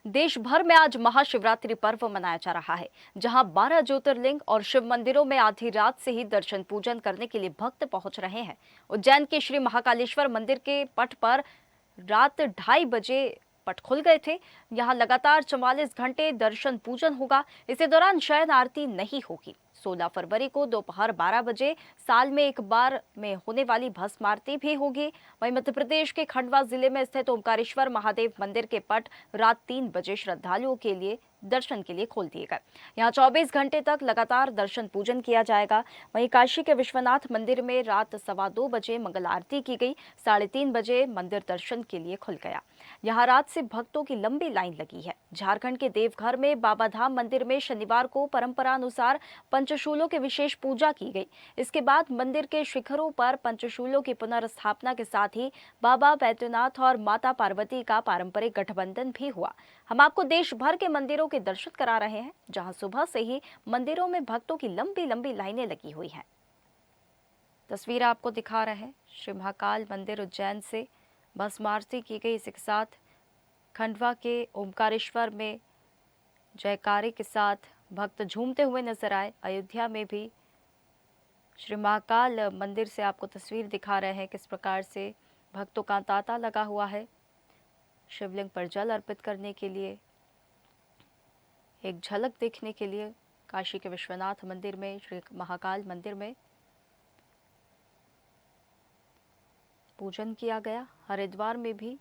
देश भर में आज महाशिवरात्रि पर्व मनाया जा रहा है, जहां 12 ज्योतिर्लिंग और शिव मंदिरों में आधी रात से ही दर्शन पूजन करने के लिए भक्त पहुंच रहे हैं। उज्जैन के श्री महाकालेश्वर मंदिर के पट पर रात 2:30 बजे पट खुल गए थे। यहां लगातार 44 घंटे दर्शन पूजन होगा। इसी दौरान शयन आरती नहीं होगी। 16 फरवरी को दोपहर 12 बजे साल में एक बार में होने वाली भस्म आरती भी होगी। वहीं मध्य प्रदेश के खंडवा जिले में स्थित ओमकारेश्वर महादेव मंदिर के पट रात 3 बजे श्रद्धालुओं के लिए दर्शन के लिए खोल दिए गए। यहाँ 24 घंटे तक लगातार दर्शन पूजन किया जाएगा। वहीं काशी के विश्वनाथ मंदिर में रात 2:15 बजे मंगल आरती की गई। 3:30 बजे मंदिर दर्शन के लिए खुल गया। यहाँ रात से भक्तों की लंबी लाइन लगी है। झारखंड के देवघर में बाबा धाम मंदिर में शनिवार को परंपरानुसार पंचशूलों की विशेष पूजा की गई। इसके बाद मंदिर के शिखरों पर पंचशूलों की पुनर्स्थापना के साथ ही बाबा बैद्यनाथ और माता पार्वती का पारंपरिक गठबंधन भी हुआ। हम आपको देश भर के मंदिरों के दर्शन करा रहे हैं, जहां सुबह से ही मंदिरों में भक्तों की लंबी लंबी लाइनें लगी हुई हैं। तस्वीर आपको दिखा रहे हैं श्री महाकाल मंदिर उज्जैन से भस्म आरती की गई। इसी के साथ खंडवा के ओमकारेश्वर में जयकारे के साथ भक्त झूमते हुए नजर आए। अयोध्या में भी श्री महाकाल मंदिर से आपको तस्वीर दिखा रहे हैं किस प्रकार से भक्तों का तांता लगा हुआ है शिवलिंग पर जल अर्पित करने के लिए। एक झलक देखने के लिए काशी के विश्वनाथ मंदिर में, श्री महाकाल मंदिर में पूजन किया गया। हरिद्वार में भी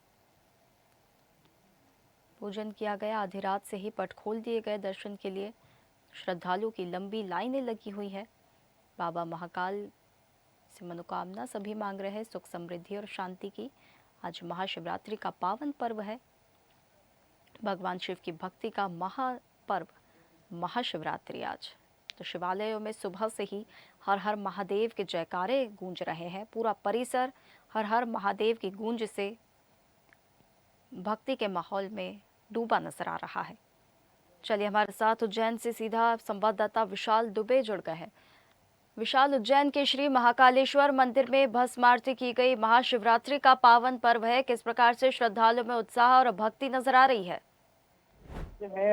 पूजन किया गया। आधी रात से ही पट खोल दिए गए दर्शन के लिए। श्रद्धालुओं की लंबी लाइनें लगी हुई हैं। बाबा महाकाल से मनोकामना सभी मांग रहे हैं, सुख समृद्धि और शांति की। आज महाशिवरात्रि का पावन पर्व है। भगवान शिव की भक्ति का महापर्व महाशिवरात्रि आज। तो शिवालयों में सुबह से ही हर हर महादेव के जयकारे गूंज रहे हैं। पूरा परिसर हर हर महादेव की गूंज से भक्ति के माहौल में डूबा नजर आ रहा है। चलिए हमारे साथ उज्जैन से सीधा संवाददाता विशाल दुबे जुड़ गए हैं। विशाल, उज्जैन के श्री महाकालेश्वर मंदिर में भस्म आरती की गई। महाशिवरात्रि का पावन पर्व है, किस प्रकार से श्रद्धालुओं में उत्साह और भक्ति नजर आ रही है?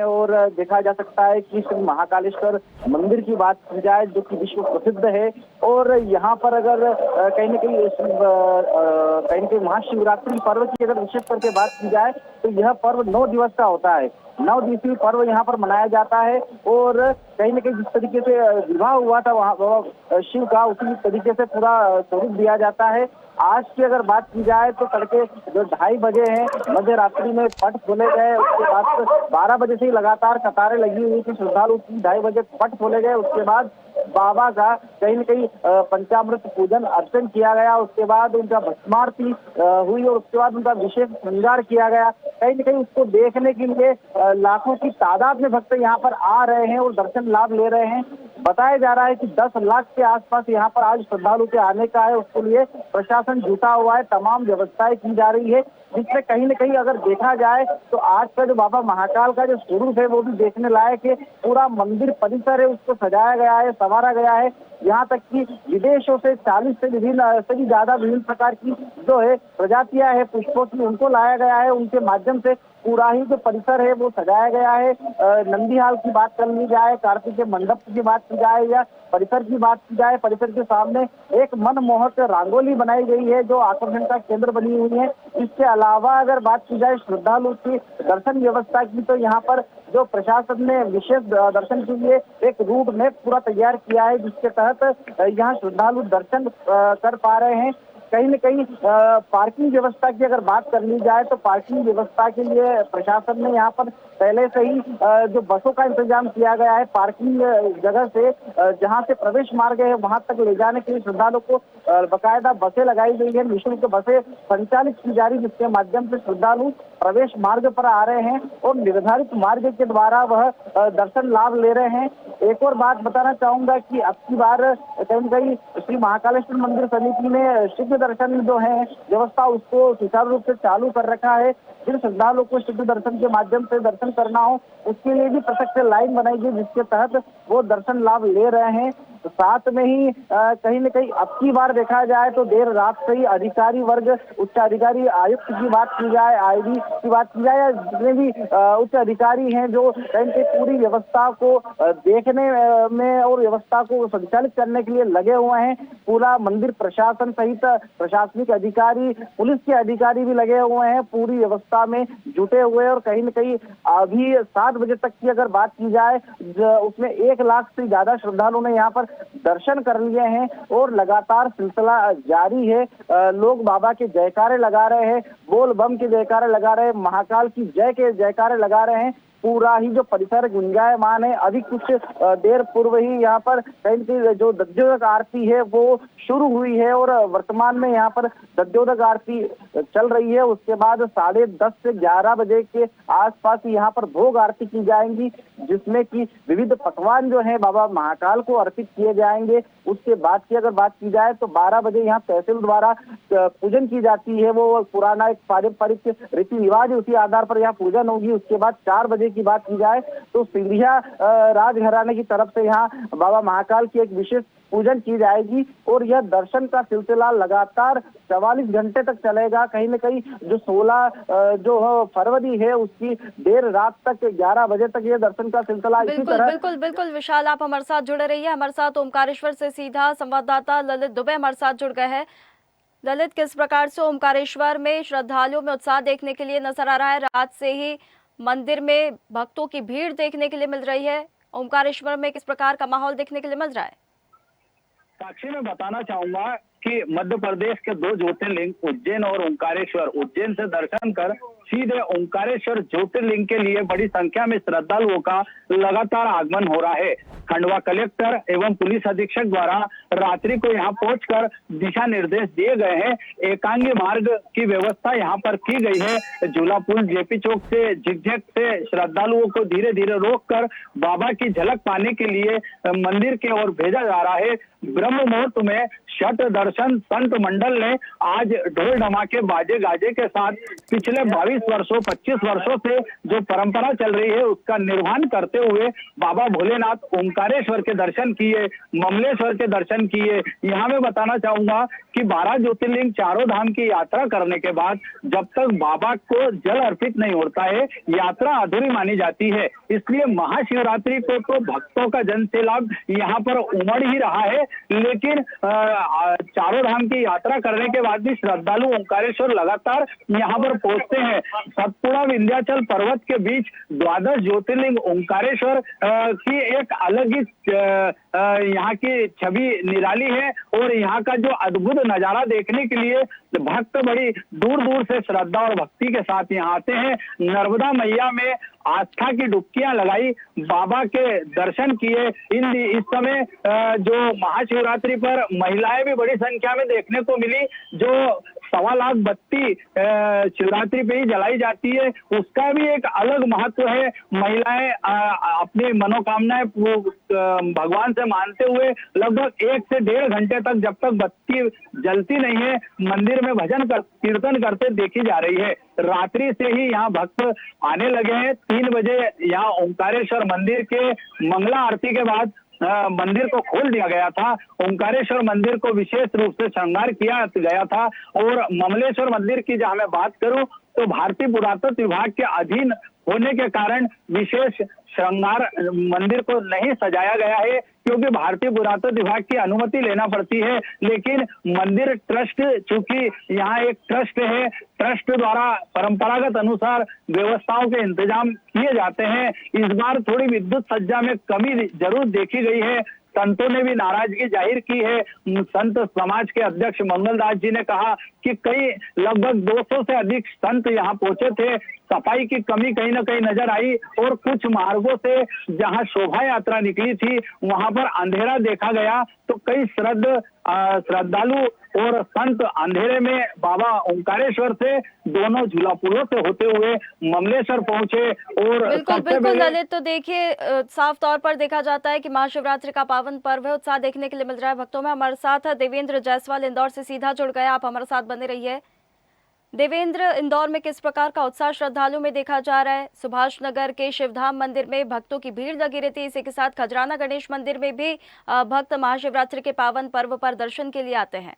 और देखा जा सकता है कि श्री महाकालेश्वर मंदिर की बात की जाए जो कि विश्व प्रसिद्ध है, और यहाँ पर अगर कहीं न कहीं महाशिवरात्रि पर्व की अगर विशेष करके बात की जाए तो यह पर्व 9 दिवस का होता है। 9 दिवसीय पर्व यहाँ पर मनाया जाता है। और कहीं न कहीं जिस तरीके से विवाह हुआ था वहाँ शिव का, उसी तरीके से पूरा स्वरूप दिया जाता है। आज की अगर बात की जाए तो तड़के जो 2:30 बजे हैं, मध्य रात्रि में पट खोले गए। उसके बाद 12 बजे से ही लगातार कतारें लगी हुई थी श्रद्धालु की। 2:30 बजे पट खोले गए। उसके बाद बाबा का कहीं न कहीं पंचामृत पूजन अर्चन किया गया। उसके बाद उनका भस्मारती हुई और उसके बाद उनका विशेष श्रृंगार किया गया। कहीं न कहीं उसको देखने के लिए लाखों की तादाद में भक्त यहाँ पर आ रहे हैं और दर्शन लाभ ले रहे हैं। बताया जा रहा है कि 10 लाख के आसपास यहाँ पर आज श्रद्धालु के आने का है। उसके लिए प्रशासन जुटा हुआ है, तमाम व्यवस्थाएं की जा रही है, जिसमें कहीं न कहीं अगर देखा जाए तो आज का जो बाबा महाकाल का जो स्वरूप है वो भी देखने लायक है। पूरा मंदिर परिसर है उसको सजाया गया है, संवारा गया है। यहाँ तक कि विदेशों से 40 से भी ज्यादा विभिन्न प्रकार की जो है प्रजातियां है पुष्पों की, उनको लाया गया है। उनके माध्यम से पूरा ही जो परिसर है वो सजाया गया है। नंदीहाल की बात कर ली जाए, कार्तिक मंडप की बात की जाए या परिसर की बात की जाए, परिसर के सामने एक मनमोहक रंगोली बनाई गई है जो आकर्षण का केंद्र बनी हुई है। इसके अलावा अगर बात की जाए श्रद्धालु की दर्शन व्यवस्था की, तो यहाँ पर जो प्रशासन ने विशेष दर्शन के लिए एक रूट मैप पूरा तैयार किया है, जिसके तहत यहाँ श्रद्धालु दर्शन कर पा रहे हैं। कहीं न कहीं पार्किंग व्यवस्था की अगर बात कर ली जाए तो पार्किंग व्यवस्था के लिए प्रशासन ने यहाँ पर पहले से ही जो बसों का इंतजाम किया गया है। पार्किंग जगह से जहाँ से प्रवेश मार्ग है वहां तक ले जाने के लिए श्रद्धालुओं को बकायदा बसें लगाई गई है। निःशुल्क बसें संचालित की जा रही, जिसके माध्यम से श्रद्धालु प्रवेश मार्ग पर आ रहे हैं और निर्धारित मार्ग के द्वारा वह दर्शन लाभ ले रहे हैं। एक और बात बताना चाहूंगा कि अब की बार कहीं न कहीं श्री महाकालेश्वर मंदिर समिति ने शीघ्र दर्शन जो है व्यवस्था उसको सुचारू रूप से चालू कर रखा है। जिन श्रद्धालुओं को शीघ्र दर्शन के माध्यम से दर्शन करना हो उसके लिए भी पृथक से लाइन बनाई गई, जिसके तहत वो दर्शन लाभ ले रहे हैं। साथ में ही कहीं न कहीं अब की बार देखा जाए तो देर रात से ही अधिकारी वर्ग, उच्च अधिकारी आयुक्त की बात की जाए, आईजी की बात की जाए, या जितने भी उच्च अधिकारी हैं जो कहीं न कहीं पूरी व्यवस्था को देखने में और व्यवस्था को संचालित करने के लिए लगे हुए हैं। पूरा मंदिर प्रशासन सहित प्रशासनिक अधिकारी, पुलिस के अधिकारी भी लगे हुए हैं, पूरी व्यवस्था में जुटे हुए हैं। और कहीं न कहीं अभी 7 बजे तक की अगर बात की जाए, उसमें 1 लाख से ज्यादा श्रद्धालुओं ने यहाँ पर दर्शन कर लिए हैं और लगातार सिलसिला जारी है। लोग बाबा के जयकारे लगा रहे हैं, बोल बम के जयकारे लगा रहे हैं, महाकाल की जय के जयकारे लगा रहे हैं। पूरा ही जो परिसर गुंजायमान है। अभी कुछ देर पूर्व ही यहाँ पर कहीं जो दध्योदक आरती है वो शुरू हुई है और वर्तमान में यहाँ पर दध्योदक आरती चल रही है। उसके बाद 10:30 से 11 बजे के आसपास यहाँ पर भोग आरती की जाएंगी, जिसमें कि विविध पकवान जो है बाबा महाकाल को अर्पित किए जाएंगे। उसके बाद की अगर बात की जाए तो 12 बजे यहाँ तहसील द्वारा पूजन की जाती है, वो पुराना एक पारंपरिक रीति रिवाज है, उसी आधार पर यहाँ पूजन होगी। उसके बाद 4 बजे की बात की जाए तो सिंधिया राजघराने की तरफ से यहाँ बाबा महाकाल की एक विशेष पूजन की जाएगी और यह दर्शन का सिलसिला लगातार 44 घंटे तक चलेगा। कहीं न कहीं जो 16 जो फरवरी है उसकी देर रात तक 11 बजे तक ये दर्शन का सिलसिला इसी बिल्कुल तरह। बिल्कुल बिल्कुल विशाल, आप हमारे साथ जुड़े रहिए। हमारे साथ ओमकारेश्वर से सीधा संवाददाता ललित दुबे हमारे साथ जुड़ गए हैं। ललित, किस प्रकार से ओमकारेश्वर में श्रद्धालुओं में उत्साह देखने के लिए नजर आ रहा है? रात से ही मंदिर में भक्तों की भीड़ देखने के लिए मिल रही है। ओमकारेश्वर में किस प्रकार का माहौल देखने के लिए मिल रहा है? साक्षी, मैं बताना चाहूंगा कि मध्य प्रदेश के 2 ज्योतिर्लिंग उज्जैन और ओंकारेश्वर, उज्जैन से दर्शन कर सीधे ओंकारेश्वर ज्योतिर्लिंग के लिए बड़ी संख्या में श्रद्धालुओं का लगातार आगमन हो रहा है। खंडवा कलेक्टर एवं पुलिस अधीक्षक द्वारा रात्रि को यहां पहुंचकर दिशा निर्देश दिए गए हैं। एकांगी मार्ग की व्यवस्था यहां पर की गई है। झूला पुल, जेपी चौक से झिकझक से श्रद्धालुओं को धीरे धीरे रोककर बाबा की झलक पाने के लिए मंदिर की ओर भेजा जा रहा है। ब्रह्म मुहूर्त में छठ दर्शन संत मंडल ने आज ढोल धमाके बाजे गाजे के साथ पिछले 22 वर्षों 25 वर्षों से जो परंपरा चल रही है उसका निर्वहन करते हुए बाबा भोलेनाथ ओंकारेश्वर के दर्शन किए, ममलेश्वर के दर्शन किए। यहाँ मैं बताना चाहूंगा कि 12 ज्योतिर्लिंग चारों धाम की यात्रा करने के बाद जब तक बाबा को जल अर्पित नहीं होता है, यात्रा अधूरी मानी जाती है। इसलिए महाशिवरात्रि को तो भक्तों का जन सैलाब यहाँ पर उमड़ ही रहा है, लेकिन चारों धाम की यात्रा करने के बाद भी श्रद्धालु ओंकारेश्वर लगातार यहाँ पर पहुंचते हैं। सतपुड़ा विंध्याचल पर्वत के बीच द्वादश ज्योतिर्लिंग ओंकारेश्वर की एक अलग ही यहाँ की छवि निराली है और यहाँ का जो अद्भुत नजारा देखने के लिए भक्त बड़ी दूर दूर से श्रद्धा और भक्ति के साथ यहाँ आते हैं। नर्मदा मैया में आस्था की डुबकियां लगाई, बाबा के दर्शन किए। इस समय जो महाशिवरात्रि पर महिलाएं भी बड़ी संख्या में देखने को मिली। जो 1.25 लाख बत्ती शिवरात्रि पे ही जलाई जाती है, उसका भी एक अलग महत्व है। महिलाएं अपनी मनोकामनाएं भगवान से मानते हुए लगभग 1 से 1.5 घंटे तक, जब तक बत्ती जलती नहीं है, मंदिर में भजन कीर्तन करते देखी जा रही है। रात्रि से ही यहाँ भक्त आने लगे हैं। 3 बजे यहाँ ओंकारेश्वर मंदिर के मंगला आरती के बाद मंदिर को खोल दिया गया था। ओंकारेश्वर मंदिर को विशेष रूप से श्रृंगार किया गया था और ममलेश्वर मंदिर की जहां मैं बात करूं तो भारतीय पुरातत्व विभाग के अधीन होने के कारण विशेष श्रृंगार मंदिर को नहीं सजाया गया है, क्योंकि भारतीय पुरातत्व विभाग की अनुमति लेना पड़ती है। लेकिन मंदिर ट्रस्ट, चूंकि यहाँ एक ट्रस्ट है, ट्रस्ट द्वारा परंपरागत अनुसार व्यवस्थाओं के इंतजाम किए जाते हैं। इस बार थोड़ी विद्युत सज्जा में कमी जरूर देखी गई है। संतों ने भी नाराजगी जाहिर की है। संत समाज के अध्यक्ष मंगलदास जी ने कहा कि लगभग 200 से अधिक संत यहाँ पहुंचे थे। सफाई की कमी कहीं ना कहीं नजर आई और कुछ मार्गों से जहां शोभा यात्रा निकली थी वहां पर अंधेरा देखा गया, तो कई श्रद्धालु और संत अंधेरे में बाबा ओंकारेश्वर से दोनों झूला पुलों से होते हुए ममलेश्वर पहुंचे। और बिल्कुल बिल्कुल ललित, तो देखिए साफ तौर पर देखा जाता है कि महाशिवरात्रि का पावन पर्व है, उत्साह देखने के लिए मिल रहा है भक्तों में। हमारे साथ देवेंद्र जायसवाल इंदौर से सीधा जुड़ गए, आप हमारे साथ बने रहिए। देवेंद्र, इंदौर में किस प्रकार का उत्साह श्रद्धालुओं में देखा जा रहा है? सुभाष नगर के शिवधाम मंदिर में भक्तों की भीड़ लगी रहती है, इसी के साथ खजराना गणेश मंदिर में भी भक्त महाशिवरात्रि के पावन पर्व पर दर्शन के लिए आते हैं।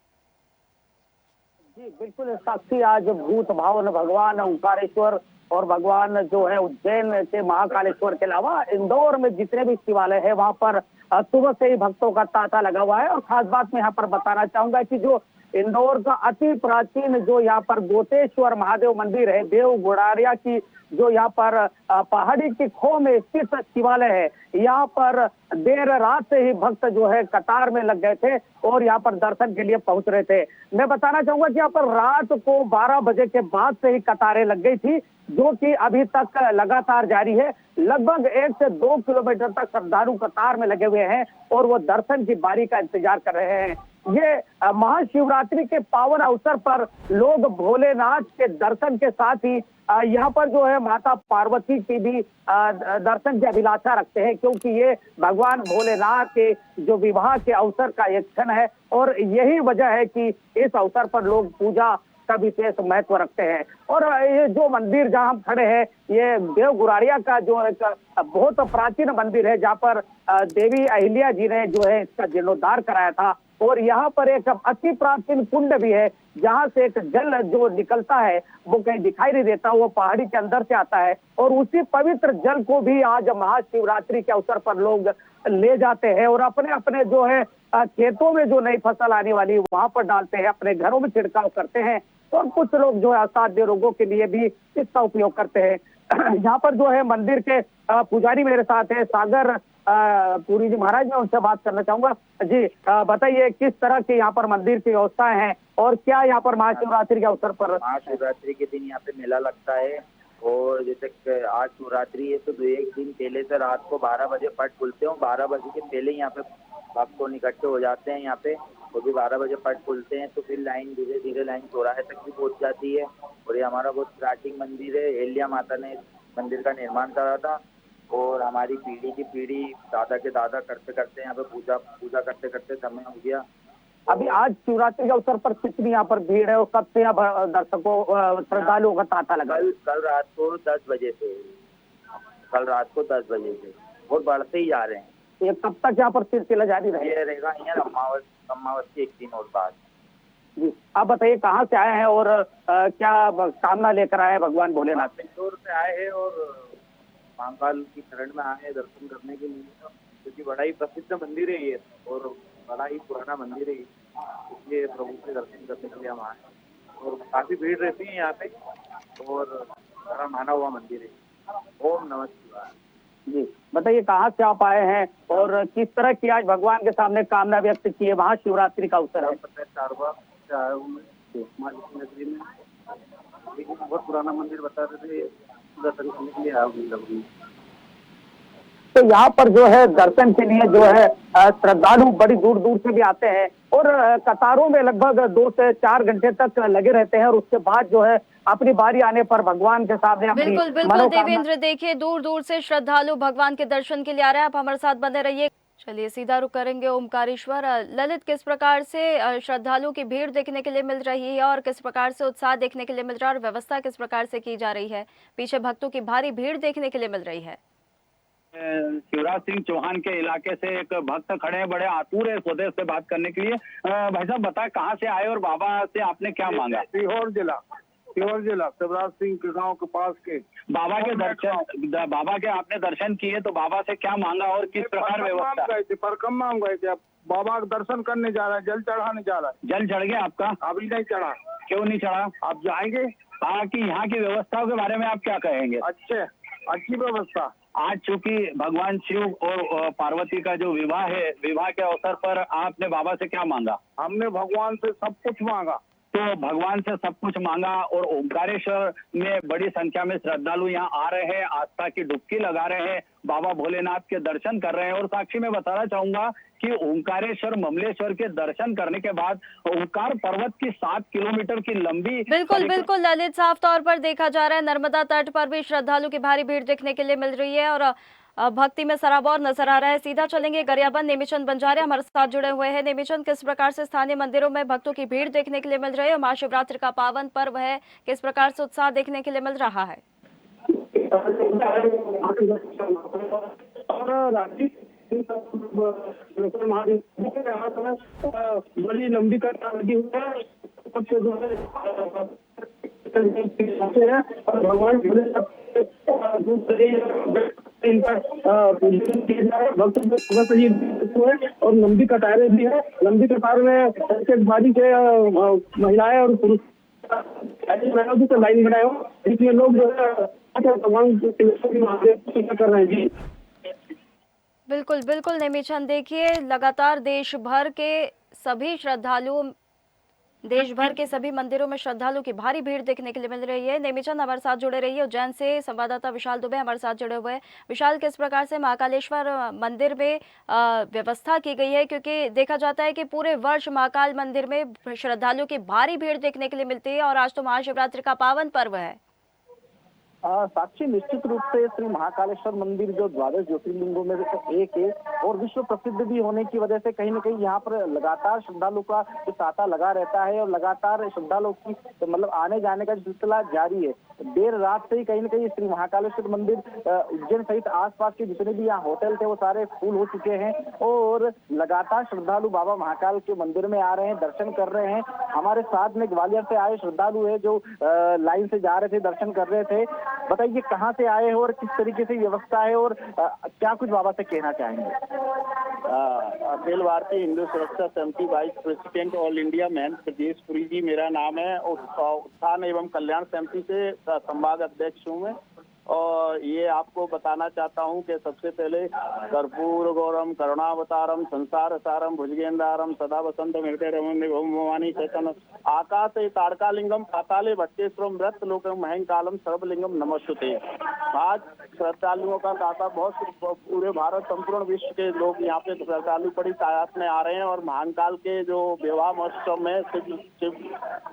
जी बिल्कुल साक्षी, आज भूत भावन भगवान ओंकारेश्वर और भगवान जो है उज्जैन के महाकालेश्वर के अलावा इंदौर में जितने भी शिवालय है वहां पर सुबह से ही भक्तों का तांता लगा हुआ है। और खास बात मैं यहाँ पर बताना चाहूंगा कि जो इंदौर का अति प्राचीन जो यहाँ पर गोतेश्वर महादेव मंदिर है, देव गुड़ारिया की जो यहाँ पर पहाड़ी की खो में स्थित शिवालय है, यहाँ पर देर रात से ही भक्त जो है कतार में लग गए थे और यहाँ पर दर्शन के लिए पहुंच रहे थे। मैं बताना चाहूंगा कि यहाँ पर रात को 12 बजे के बाद से ही कतारें लग गई थी, जो कि अभी तक लगातार जारी है। लगभग 1 से 2 किलोमीटर तक श्रद्धालु कतार में लगे हुए हैं और वो दर्शन की बारी का इंतजार कर रहे हैं। ये महाशिवरात्रि के पावन अवसर पर लोग भोलेनाथ के दर्शन के साथ ही यहाँ पर जो है माता पार्वती की भी दर्शन की अभिलाषा रखते हैं, क्योंकि ये भगवान भोलेनाथ के जो विवाह के अवसर का एक क्षण है और यही वजह है कि इस अवसर पर लोग पूजा का विशेष महत्व रखते हैं। और ये जो मंदिर जहां हम खड़े हैं, ये देव गुड़ारिया का जो एक बहुत प्राचीन मंदिर है, जहां पर देवी अहिल्या जी ने जो है इसका जीर्णोद्धार कराया था। और यहाँ पर एक अति प्राचीन कुंड भी है, जहां से एक जल जो निकलता है वो कहीं दिखाई नहीं देता, वो पहाड़ी के अंदर से आता है। और उसी पवित्र जल को भी आज महाशिवरात्रि के अवसर पर लोग ले जाते हैं और अपने अपने जो है खेतों में जो नई फसल आने वाली वहां पर डालते हैं, अपने घरों में छिड़काव करते हैं। और कुछ लोग जो है असाध्य रोगों के लिए भी इसका उपयोग करते हैं। यहाँ पर जो है मंदिर के पुजारी मेरे साथ है, सागर पुरी जी महाराज, मैं उनसे बात करना चाहूंगा। जी बताइए, किस तरह की यहाँ पर मंदिर की व्यवस्थाएं हैं और क्या यहाँ पर महाशिवरात्रि के अवसर पर? महाशिवरात्रि के दिन यहाँ पे मेला लगता है और जैसे आज शिवरात्रि है तो 1 दिन पहले से रात को 12 बजे पट खुलते हैं। 12 बजे के पहले यहाँ पे भक्त इकट्ठे हो जाते हैं। यहाँ पे वो भी 12 बजे पट खुलते हैं तो फिर लाइन धीरे धीरे लाइन चौराहे तक भी पहुँच जाती है। और ये हमारा बहुत प्राचीन मंदिर है, अहिल्या माता ने मंदिर का निर्माण करा था और हमारी पीढ़ी की पीढ़ी दादा के दादा करते करते यहाँ पे पूजा करते करते समय हो गया। अभी आज शिवरात्रि के अवसर पर कितनी यहाँ पर भीड़ है और कब से यहाँ दर्शकों श्रद्धालुओं का तांता लगा? कल रात को 10 बजे से और बढ़ते ही जा रहे हैं। ये कब तक यहाँ पर सिलसिला जारी रहेगा? अमावस के 1 दिन और बाद। जी आप बताइए, कहाँ से आए हैं और क्या कामना लेकर आए हैं भगवान भोलेनाथ से? इंदौर से आए हैं और महाकाल की शरण में आए हैं दर्शन करने के लिए, क्योंकि बड़ा ही प्रसिद्ध मंदिर है ये और बड़ा ही पुराना मंदिर है, इसलिए प्रभु के दर्शन करने के लिए हम आए। और काफी भीड़ रहती है यहाँ पे और बड़ा माना हुआ मंदिर है। ओम नमः शिवाय। जी बताइए, कहाँ से आप आए हैं और किस तरह की आज भगवान के सामने कामना व्यक्त की है? महाशिवरात्रि का अवसर है। चारवा से आया हूँ मैं नगरी में, लेकिन बहुत पुराना मंदिर बता रहे थे, दर्शन करने के लिए आया हूँ। तो यहाँ पर जो है दर्शन के लिए जो है श्रद्धालु बड़ी दूर दूर से भी आते हैं और कतारों में लगभग 2 से 4 घंटे तक लगे रहते हैं और उसके बाद जो है अपनी बारी आने पर भगवान के सामने अपनी बिल्कुल देवेंद्र, देखिए दूर दूर से श्रद्धालु भगवान के दर्शन के लिए आ रहे हैं। आप हमारे साथ बने रहिए। चलिए सीधा रुख करेंगे ओमकारेश्वर। ललित, किस प्रकार से श्रद्धालुओं की भीड़ देखने के लिए मिल रही है और किस प्रकार से उत्साह देखने के लिए मिल रहा है और व्यवस्था किस प्रकार से की जा रही है? पीछे भक्तों की भारी भीड़ देखने के लिए मिल रही है। शिवराज सिंह चौहान के इलाके से एक भक्त खड़े हैं, बड़े आतुर है स्वदेश से बात करने के लिए। भाई साहब बताए, कहाँ से आए और बाबा से आपने क्या मांगा? सीहोर जिला शिवराज सिंह के गांव के पास के बाबा के आपने दर्शन किए तो बाबा से क्या मांगा और किस प्रकार व्यवस्था? गए थे, परिक्रमा में गए थे। अब बाबा का दर्शन करने जा रहा है, जल चढ़ाने जा रहा है। जल चढ़ गया आपका? अभी नहीं चढ़ा। क्यों नहीं चढ़ा? आप जाएंगे? हाँ, कि यहाँ की व्यवस्थाओं के बारे में आप क्या कहेंगे? अच्छी व्यवस्था। आज चूंकि भगवान शिव और पार्वती का जो विवाह है, विवाह के अवसर पर आपने बाबा से क्या मांगा? हमने भगवान से सब कुछ मांगा। तो भगवान से सब कुछ मांगा और ओंकारेश्वर में बड़ी संख्या में श्रद्धालु यहाँ आ रहे हैं, आस्था की डुबकी लगा रहे हैं, बाबा भोलेनाथ के दर्शन कर रहे हैं। और साक्षी में बताना चाहूंगा कि ओंकारेश्वर ममलेश्वर के दर्शन करने के बाद ओंकार पर्वत की 7 किलोमीटर की लंबी बिल्कुल ललित, साफ तौर पर देखा जा रहा है नर्मदा तट पर भी श्रद्धालु की भारी भीड़ देखने के लिए मिल रही है और भक्ति में सराबोर नजर आ रहा है। सीधा चलेंगे गरियाबंद, नेमीचंद बंजारे हमारे साथ जुड़े हुए हैं। नेमीचंद, किस प्रकार से स्थानीय मंदिरों में भक्तों की भीड़ देखने के लिए मिल रही है? महाशिवरात्रि का पावन पर्व है, किस प्रकार से उत्साह देखने के लिए मिल रहा है? बड़ी लंबी कतार लगी हुई है और भगवान और लंबी कतारें भी है। लंबी कतार में भारी के महिलाएं और पुरुष तो लाइन बनाए हो, इसलिए लोग जो है भगवान कर रहे हैं जी। बिल्कुल बिल्कुल नेमीचंद, देखिए लगातार देश भर के सभी मंदिरों में श्रद्धालुओं की भारी भीड़ देखने के लिए मिल रही है। नेमीचंद हमारे साथ जुड़े रहिए। उज्जैन से संवाददाता विशाल दुबे हमारे साथ जुड़े हुए हैं। विशाल, किस प्रकार से महाकालेश्वर मंदिर में व्यवस्था की गई है? क्योंकि देखा जाता है कि पूरे वर्ष महाकाल मंदिर में श्रद्धालुओं की भारी भीड़ देखने के लिए मिलती है और आज तो महाशिवरात्रि का पावन पर्व है। साक्षी, निश्चित रूप से श्री महाकालेश्वर मंदिर जो द्वादश ज्योतिर्लिंगों में से एक है और विश्व प्रसिद्ध भी होने की वजह से कहीं न कहीं यहाँ पर लगातार श्रद्धालुओं का तांता लगा रहता है और लगातार श्रद्धालुओं की मतलब आने जाने का सिलसिला जारी है। देर रात से ही कहीं न कहीं श्री महाकालेश्वर मंदिर उज्जैन सहित आसपास के जितने भी यहाँ होटल थे वो सारे फुल हो चुके हैं और लगातार श्रद्धालु बाबा महाकाल के मंदिर में आ रहे हैं, दर्शन कर रहे हैं। हमारे साथ में ग्वालियर से आए श्रद्धालु है जो लाइन से जा रहे थे, दर्शन कर रहे थे। बताइए कहाँ से आए हो और किस तरीके से व्यवस्था है और क्या कुछ बाबा से कहना चाहेंगे? Akhil Bharatiya Hindu Suraksha Samiti vice president all India मैन ब्रजेश पुरी जी मेरा नाम है और उत्थान एवं कल्याण समिति से संभाग अध्यक्ष हूँ मैं। और ये आपको बताना चाहता हूँ कि सबसे पहले कर्पूर गौरम करुणावतारम संसार सारम भुजगेंद्रारम सदा वसंत हृदय रमण भवानी चैतन्य आकाशे ताड़कालिंगम पाताले भट्टेश्वरम व्रत लोकम महंकालम सर्वलिंगम नमस्ते। आज श्रद्धालुओं का तांता बहुत पूरे भारत संपूर्ण विश्व के लोग यहाँ पे श्रद्धालु बड़ी तादाद में आ रहे हैं और महाकाल के जो विवाह महोत्सव में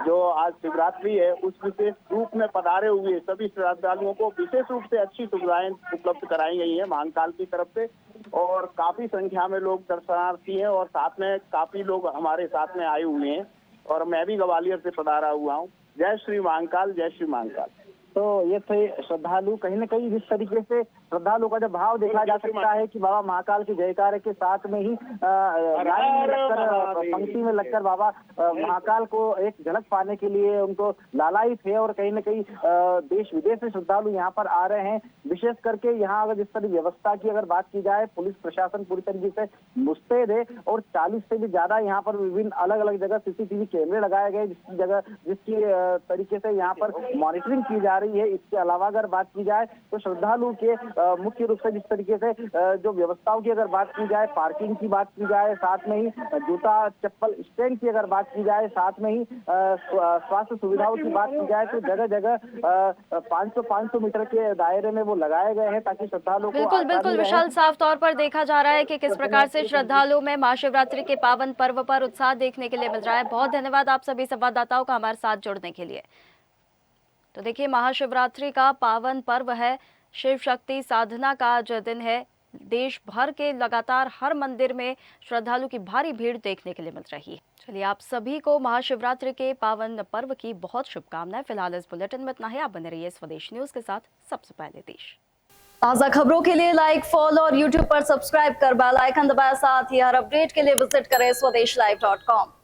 जो आज शिवरात्रि है उस विशेष रूप में पधारे हुए सभी श्रद्धालुओं को विशेष रूप से अच्छी सुविधाएं उपलब्ध कराई गई है महाकाल की तरफ से और काफी संख्या में लोग दर्शनार्थी हैं और साथ में काफी लोग हमारे साथ में आए हुए हैं और मैं भी ग्वालियर से पधारा हुआ हूँ। जय श्री महाकाल, जय श्री महाकाल। तो ये थे श्रद्धालु। कहीं न कहीं जिस तरीके से श्रद्धालु का जो भाव देखा जा सकता है कि बाबा महाकाल के जयकारे के साथ में ही लाइन में लगकर पंक्ति में लगकर बाबा महाकाल को एक झलक पाने के लिए उनको लालायित है और कहीं न कहीं देश विदेश से श्रद्धालु यहाँ पर आ रहे हैं। विशेष करके यहाँ अगर जिस तरह व्यवस्था की अगर बात की जाए, पुलिस प्रशासन पूरी तरीके से मुस्तैद है और 40 से भी ज्यादा यहाँ पर विभिन्न अलग अलग जगह सीसीटीवी कैमरे लगाए गए जिसकी तरीके से यहाँ पर मॉनिटरिंग की जा रही है। इसके अलावा अगर बात की जाए तो श्रद्धालु के मुख्य रूप से जिस तरीके से जो व्यवस्थाओं की अगर बात की जाए, पार्किंग की बात की जाए, साथ में ही जूता चप्पल स्टैंड की अगर बात की जाए, साथ में ही स्वास्थ्य सुविधाओं की बात की जाए तो जगह जगह 500 मीटर के दायरे में वो लगाए गए हैं ताकि श्रद्धालुओं को बिल्कुल विशाल, साफ तौर पर देखा जा रहा है कि किस प्रकार से श्रद्धालुओं में महाशिवरात्रि के पावन पर्व पर उत्साह देखने के लिए मिल रहा है। बहुत धन्यवाद आप सभी संवाददाताओं का हमारे साथ जुड़ने के लिए। तो देखिए, महाशिवरात्रि का पावन पर्व है, शिव शक्ति साधना का आज दिन है। देश भर के लगातार हर मंदिर में श्रद्धालु की भारी भीड़ देखने के लिए मिल रही है। चलिए, आप सभी को महाशिवरात्रि के पावन पर्व की बहुत शुभकामनाएं। फिलहाल इस बुलेटिन में इतना ही। आप बने रहिए स्वदेश न्यूज के साथ, सबसे पहले देश। ताज़ा खबरों के लिए लाइक, फॉलो और यूट्यूब पर सब्सक्राइब कर बेल आइकन दबाएं। साथ ही हर अपडेट के लिए विजिट करें swedeshlive.com।